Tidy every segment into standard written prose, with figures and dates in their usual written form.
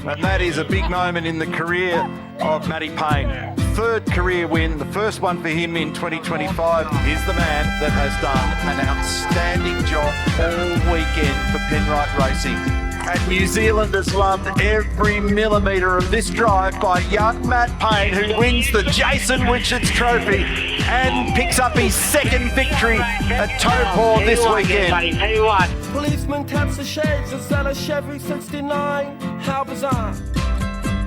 And that is a big moment in the career of Matty Payne. Third career win, the first one for him in 2025. He's the man that has done an outstanding job all weekend for Penrite Racing. And New Zealanders loved every millimetre of this drive by young Matt Payne, who wins the Jason Richards Trophy and picks up his second victory at Taupo this weekend. Policeman taps the shades instead of Chevy 69. How bizarre.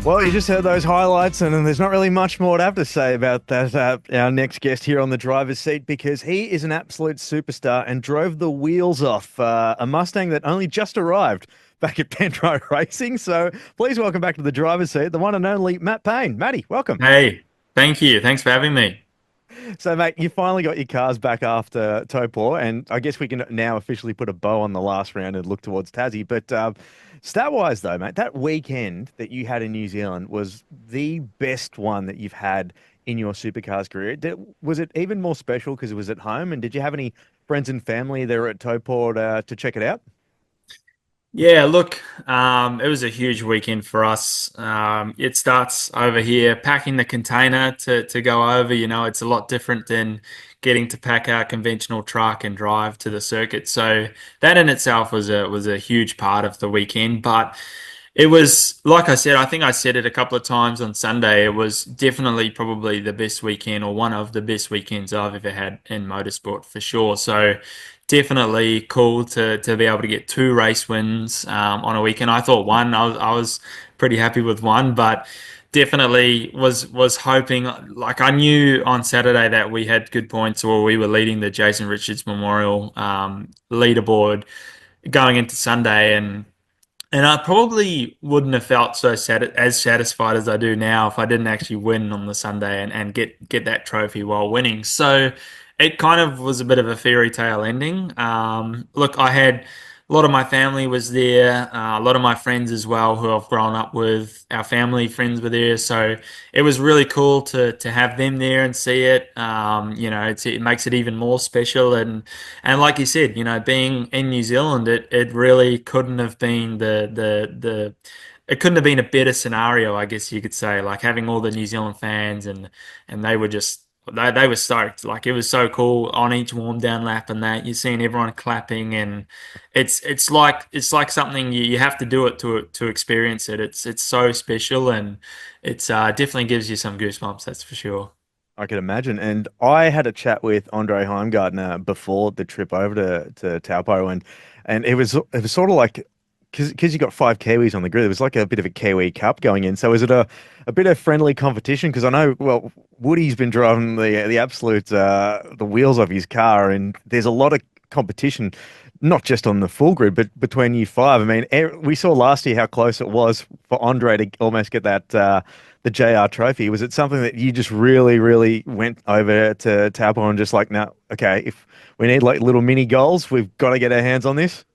Well, you just heard those highlights, and there's not really much more to have to say about that. Our next guest here on the driver's seat, because he is an absolute superstar and drove the wheels off a Mustang that only just arrived back at Penrite Racing. So please welcome back to the driver's seat, the one and only Matt Payne. Matty, welcome. Hey, thank you. Thanks for having me. So, mate, you finally got your cars back after Taupo, and I guess we can now officially put a bow on the last round and look towards Tassie. But stat-wise, though, mate, that weekend that you had in New Zealand was the best one that you've had in your supercars career. Was it even more special because it was at home? And did you have any friends and family there at Taupo to check it out? Yeah, look, it was a huge weekend for us. It starts over here, packing the container to go over. You know, it's a lot different than getting to pack our conventional truck and drive to the circuit. So that in itself was a huge part of the weekend. But it was, like I said, I think I said it a couple of times on Sunday, it was definitely probably the best weekend, or one of the best weekends I've ever had in motorsport for sure. So definitely cool to be able to get two race wins on a weekend. I thought one, I was pretty happy with one, but definitely was hoping, like I knew on Saturday that we had good points, or we were leading the Jason Richards Memorial leaderboard going into Sunday, and I probably wouldn't have felt so as satisfied as I do now if I didn't actually win on the Sunday and get that trophy while winning. So it kind of was a bit of a fairy tale ending. Look, I had a lot of my family was there, a lot of my friends as well who I've grown up with. Our family friends were there, so it was really cool to have them there and see it. You know, it makes it even more special. And like you said, you know, being in New Zealand, it really couldn't have been it couldn't have been a better scenario, I guess you could say. Like having all the New Zealand fans and they were just. They were stoked. Like it was so cool on each warm down lap, and that you're seeing everyone clapping, and it's like something you have to do it to experience it. It's so special, and it's definitely gives you some goosebumps. That's for sure. I can imagine. And I had a chat with Andre Heimgartner before the trip over to Taupo, and it was sort of like, because you got five Kiwis on the grid, it was like a bit of a Kiwi Cup going in. So is it a bit of friendly competition? Because I know, well, Woody's been driving the absolute the wheels off his car, and there's a lot of competition, not just on the full grid, but between you five. I mean, we saw last year how close it was for Andre to almost get that the JR trophy. Was it something that you just really, really went over to Taupo and just like, no, okay, if we need like little mini goals, we've got to get our hands on this?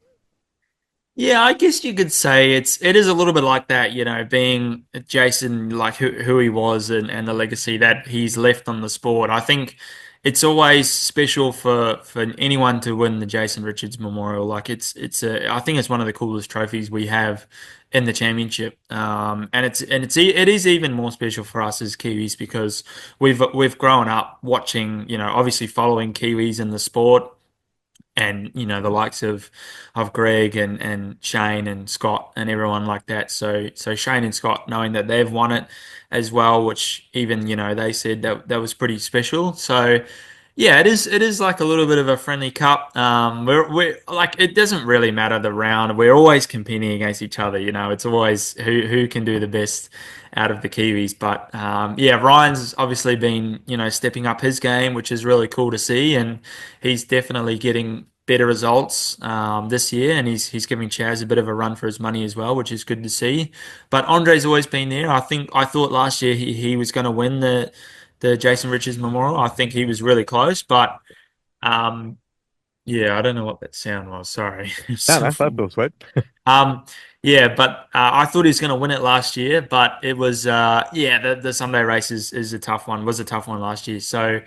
Yeah, I guess you could say it is a little bit like that, you know, being Jason, like who he was and the legacy that he's left on the sport. I think it's always special for anyone to win the Jason Richards Memorial. Like I think it's one of the coolest trophies we have in the championship. And it is even more special for us as Kiwis because we've grown up watching, you know, obviously following Kiwis in the sport. And you know the likes of Greg and Shane and Scott and everyone like that. So Shane and Scott knowing that they've won it as well, which even you know they said that was pretty special. So yeah, it is like a little bit of a friendly cup. We're like it doesn't really matter the round. We're always competing against each other. You know, it's always who can do the best out of the Kiwis. But yeah, Ryan's obviously been you know stepping up his game, which is really cool to see, and he's definitely getting better results this year, and he's giving Chaz a bit of a run for his money as well, which is good to see. But Andre's always been there. I thought last year he was going to win the Jason Richards Memorial. I think he was really close, but um, yeah, I don't know what that sound was. Sorry. No, that's that sweet. Um, yeah, but I thought he was going to win it last year, but it was yeah, the Sunday race is a tough one. Was a tough one last year. So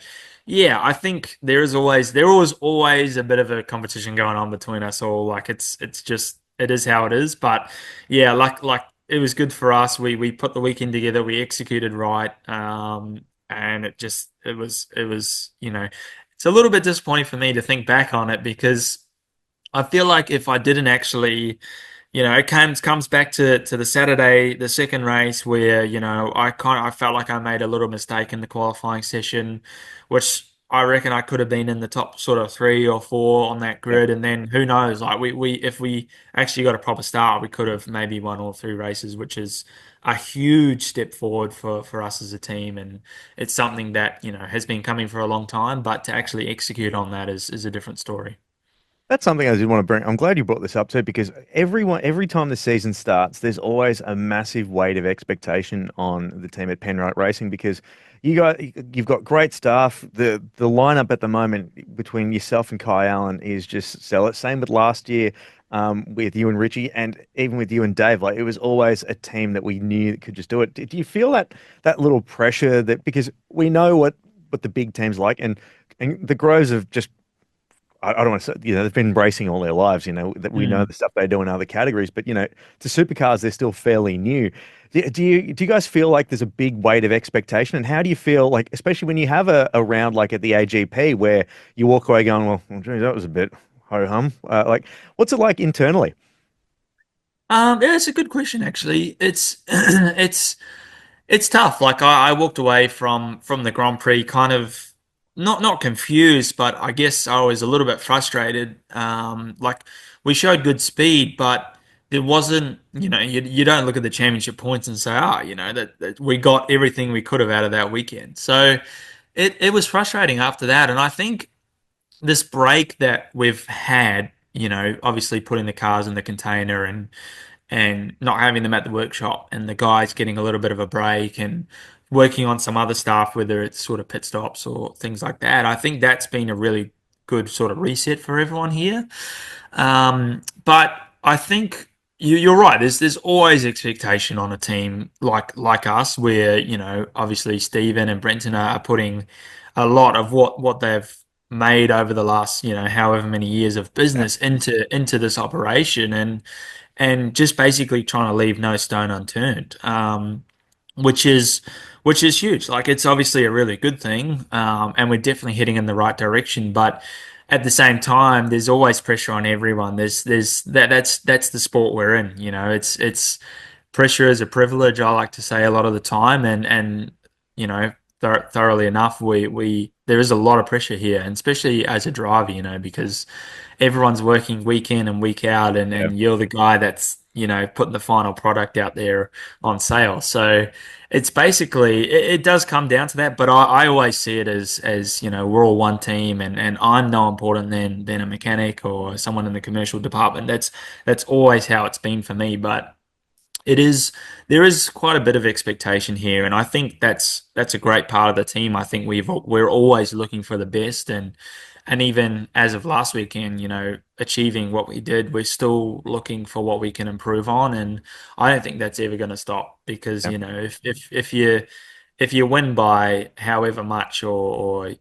yeah, I think there was always a bit of a competition going on between us all. Like it's just it is how it is. But yeah, like it was good for us. We put the weekend together, we executed right, and it was it's a little bit disappointing for me to think back on it because I feel like if I didn't actually, it comes back to the Saturday, the second race where, I felt like I made a little mistake in the qualifying session, which I reckon I could have been in the top sort of 3 or 4 on that Yeah. grid. And then who knows, like we if we actually got a proper start, we could have maybe won all 3 races, which is a huge step forward for us as a team. And it's something that, has been coming for a long time, but to actually execute on that is a different story. That's something I did want to bring. I'm glad you brought this up too, because every time the season starts, there's always a massive weight of expectation on the team at Penrite Racing because you've got great staff. The lineup at the moment between yourself and Kai Allen is just sell it. Same with last year, with you and Richie, and even with you and Dave. Like it was always a team that we knew that could just do it. Do you feel that little pressure that because we know what the big teams like and the Groves have just I don't want to say, they've been racing all their lives, that we know Mm. the stuff they do in other categories, but, to supercars, they're still fairly new. Do you guys feel like there's a big weight of expectation? And how do you feel like, especially when you have a round like at the AGP where you walk away going, well geez, that was a bit ho-hum. Like, what's it like internally? Yeah, it's a good question actually. It's it's tough. Like I walked away from the Grand Prix kind of not confused, but I guess I was a little bit frustrated. Like we showed good speed, but there wasn't, you don't look at the championship points and say, that we got everything we could have out of that weekend. So it was frustrating after that. And I think this break that we've had, obviously putting the cars in the container and not having them at the workshop and the guys getting a little bit of a break and working on some other stuff, whether it's sort of pit stops or things like that. I think that's been a really good sort of reset for everyone here. But I think you're right. There's always expectation on a team like us, where obviously Stephen and Brenton are putting a lot of what they've made over the last however many years of Yeah. business into this operation and just basically trying to leave no stone unturned, which is which is huge. Like it's obviously a really good thing, and we're definitely heading in the right direction. But at the same time, there's always pressure on everyone. That's the sport we're in. It's pressure is a privilege. I like to say a lot of the time, and thoroughly enough, we there is a lot of pressure here, and especially as a driver, because everyone's working week in and week out, Yeah. and you're the guy that's putting the final product out there on sale. So it's basically it does come down to that, but I always see it as we're all one team, and I'm no important than a mechanic or someone in the commercial department. That's always how it's been for me, but it is there is quite a bit of expectation here, and I think that's a great part of the team. I think we're always looking for the best, and even as of last weekend, achieving what we did, we're still looking for what we can improve on, and I don't think that's ever going to stop because Yeah. if you win by however much or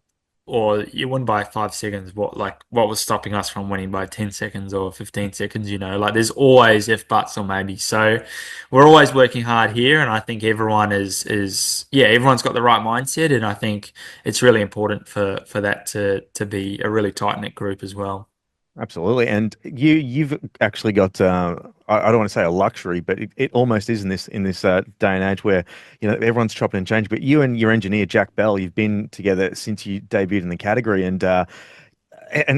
you win by 5 seconds, what was stopping us from winning by 10 seconds or 15 seconds, like there's always if buts or maybe. So we're always working hard here, and I think everyone everyone's got the right mindset, and I think it's really important for that to be a really tight-knit group as well. Absolutely. And you've actually got I don't want to say a luxury, but it almost is in this day and age where everyone's chopping and changing. But you and your engineer Jack Bell, you've been together since you debuted in the category, and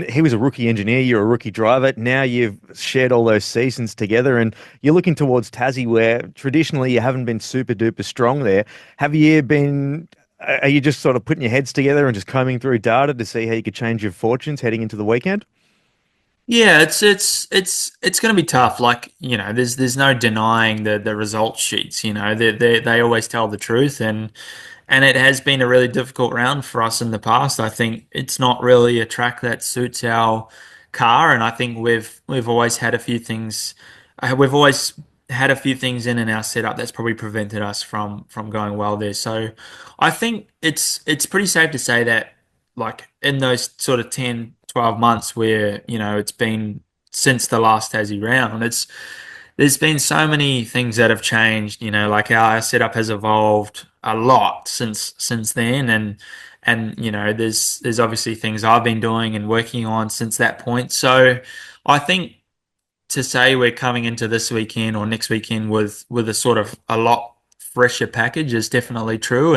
he was a rookie engineer, you're a rookie driver. Now you've shared all those seasons together, and you're looking towards Tassie, where traditionally you haven't been super duper strong there. Have you been? Are you just sort of putting your heads together and just combing through data to see how you could change your fortunes heading into the weekend? Yeah, it's going to be tough. Like, there's no denying the result sheets. They always tell the truth, and it has been a really difficult round for us in the past. I think it's not really a track that suits our car, and I think we've always had a few things. We've always had a few things in our setup that's probably prevented us from going well there. So I think it's pretty safe to say that like in those sort of 10, 12 months where it's been since the last Tassie round, there's been so many things that have changed, like our setup has evolved a lot since then, and there's obviously things I've been doing and working on since that point. So I think to say we're coming into this weekend or next weekend with a sort of a lot fresher package is definitely true.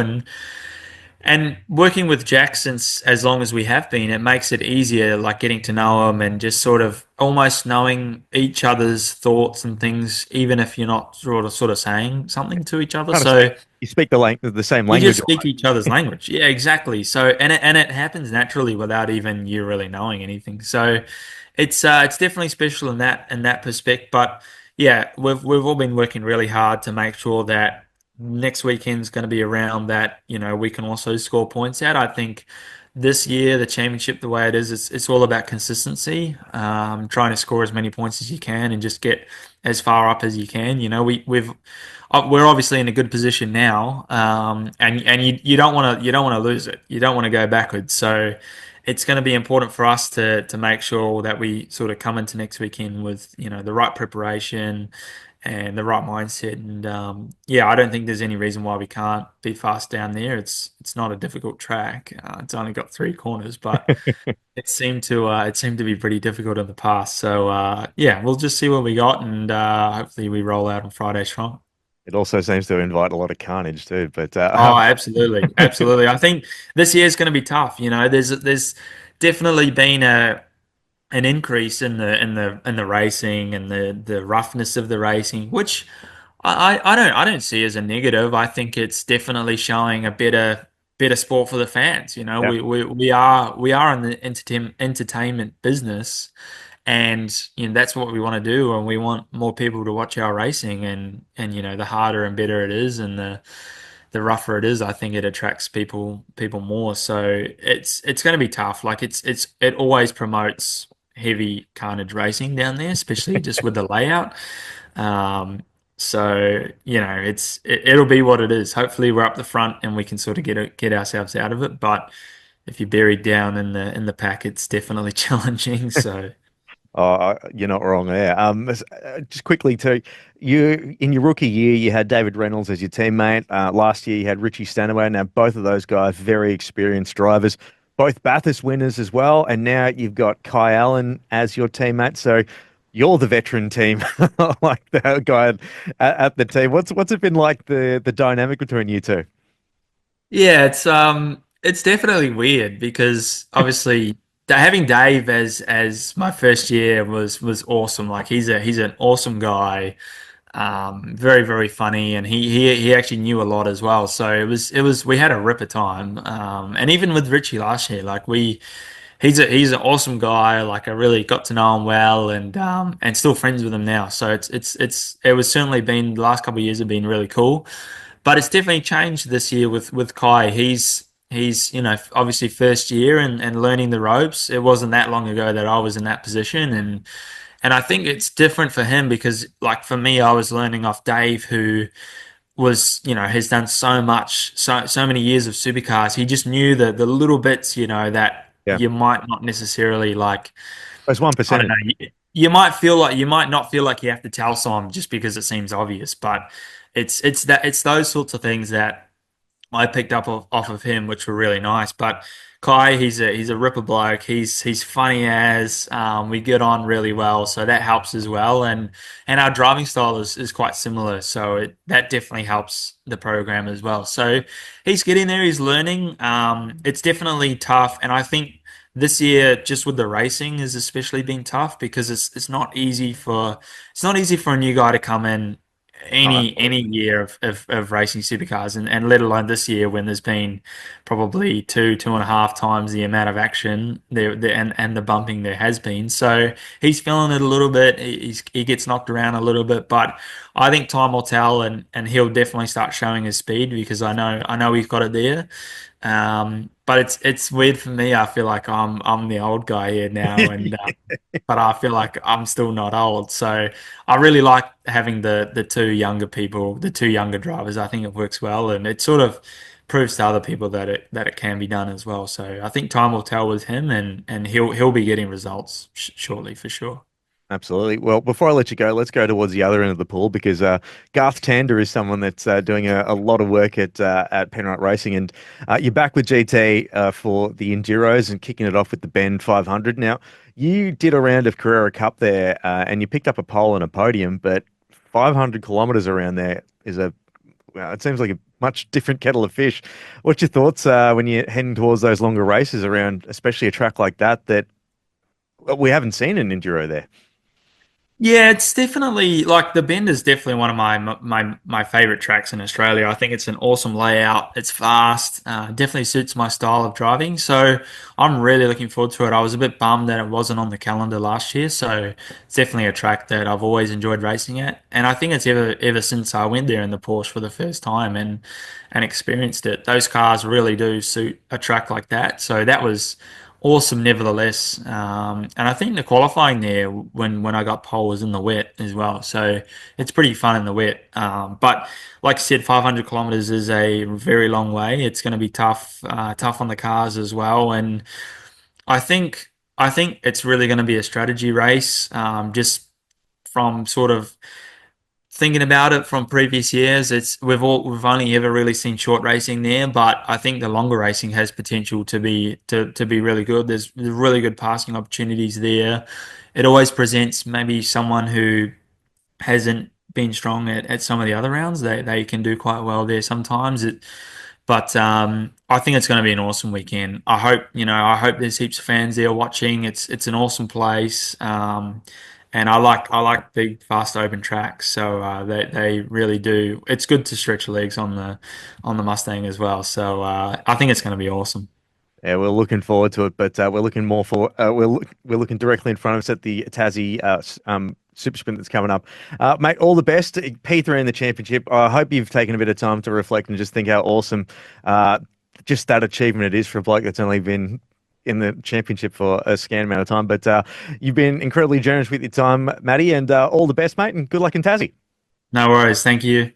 And working with Jack since as long as we have been, it makes it easier, like getting to know him and just sort of almost knowing each other's thoughts and things, even if you're not sort of saying something to each other. Kind of speak, So you speak the same you just language speak each other's language. Yeah, exactly. So and it happens naturally without even you really knowing anything. So it's definitely special in that perspective. But yeah, we've all been working really hard to make sure that next weekend's going to be around that, we can also score points at. I think this year the championship, the way it is, it's all about consistency, trying to score as many points as you can and just get as far up as you can. We're obviously in a good position now, and you don't want to lose it. You don't want to go backwards. So it's going to be important for us to make sure that we sort of come into next weekend with the right preparation and the right mindset. And yeah, I don't think there's any reason why we can't be fast down there. It's not a difficult track. It's only got three corners, but it seemed to be pretty difficult in the past. So yeah, we'll just see what we got, and hopefully we roll out on Friday strong. It also seems to invite a lot of carnage too. But Oh, absolutely, absolutely. I think this year is going to be tough. There's definitely been an increase in the racing and the roughness of the racing, which I don't see as a negative. I think it's definitely showing a better sport for the fans. yeah, We are in the entertainment business, and that's what we want to do, and we want more people to watch our racing, and the harder and better it is, and the rougher it is, I think it attracts people more. So it's going to be tough. Like it always promotes heavy carnage racing down there, especially just with the layout. Um, so it'll be what it is. Hopefully we're up the front and we can sort of get ourselves out of it. But if you're buried down in the pack, it's definitely challenging. So. you're not wrong there. Just quickly too, you in your rookie year, you had David Reynolds as your teammate. Last year, you had Richie Stanaway. Now, both of those guys, very experienced drivers, both Bathurst winners as well. And now you've got Kai Allen as your teammate. So you're the veteran team, like the guy at the team. What's it been like the dynamic between you two? Yeah, it's definitely weird because obviously having Dave as my first year was awesome. Like he's an awesome guy, very very funny, and he actually knew a lot as well. So it was we had a ripper time, and even with Richie last year, like he's an awesome guy. Like I really got to know him well, and still friends with him now. So it was certainly been the last couple of years have been really cool. But it's definitely changed this year with Kai. He's obviously first year and learning the ropes. It wasn't that long ago that I was in that position, and I think it's different for him because like for me, I was learning off Dave, who was has done so much, so many years of supercars. He just knew the little bits that Yeah, you might not necessarily like. it's one I don't percent. know. You might not feel like you have to tell someone just because it seems obvious, but it's those sorts of things that I picked up off of him, which were really nice. But Kai, he's a ripper bloke. He's funny as we get on really well, so that helps as well. And our driving style is quite similar, so that definitely helps the program as well. So he's getting there. He's learning. It's definitely tough, and I think this year, just with the racing, has especially been tough because it's not easy for a new guy to come in any year of racing supercars, and let alone this year when there's been probably two and a half times the amount of action there and the bumping there has been. So he's feeling it a little bit. He gets knocked around a little bit, but I think time will tell, and he'll definitely start showing his speed because I know he's got it there. But it's weird for me. I feel like I'm the old guy here now, and but I feel like I'm still not old. So I really like having the two younger people, the two younger drivers. I think it works well, and it sort of proves to other people that it can be done as well. So I think time will tell with him, and he'll be getting results shortly for sure. Absolutely. Well, before I let you go, let's go towards the other end of the pool because Garth Tander is someone that's doing a lot of work at Penrite Racing, and you're back with GT for the Enduros and kicking it off with the Bend 500. Now, you did a round of Carrera Cup there, and you picked up a pole and a podium, but 500 kilometers around there is well, it seems like a much different kettle of fish. What's your thoughts when you're heading towards those longer races around, especially a track like that well, we haven't seen an enduro there? Yeah, it's definitely like the Bend is definitely one of my favorite tracks in Australia. I think it's an awesome layout. It's fast, definitely suits my style of driving. So I'm really looking forward to it. I was a bit bummed that it wasn't on the calendar last year. So it's definitely a track that I've always enjoyed racing at, and I think it's ever since I went there in the Porsche for the first time and experienced it. Those cars really do suit a track like that. So that was awesome nevertheless. And I think the qualifying there when I got pole was in the wet as well. So it's pretty fun in the wet. But like I said, 500 kilometers is a very long way. It's going to be tough on the cars as well. And I think I think it's really going to be a strategy race. Just from sort of thinking about it from previous years, we've only ever really seen short racing there, but I think the longer racing has potential to be really good. There's really good passing opportunities there. It always presents maybe someone who hasn't been strong at some of the other rounds. They can do quite well there sometimes. But I think it's going to be an awesome weekend. I hope there's heaps of fans there watching. It's an awesome place. And I like big fast open tracks, so they really do. It's good to stretch your legs on the Mustang as well. So I think it's going to be awesome. Yeah, we're looking forward to it, but we're looking more for we're looking directly in front of us at the Tassie Super Sprint that's coming up, mate. All the best, P3 in the championship. I hope you've taken a bit of time to reflect and just think how awesome uh, just that achievement it is for a bloke that's only been in the championship for a scan amount of time. But you've been incredibly generous with your time, Matty, and all the best, mate, and good luck in Tassie. No worries. Thank you.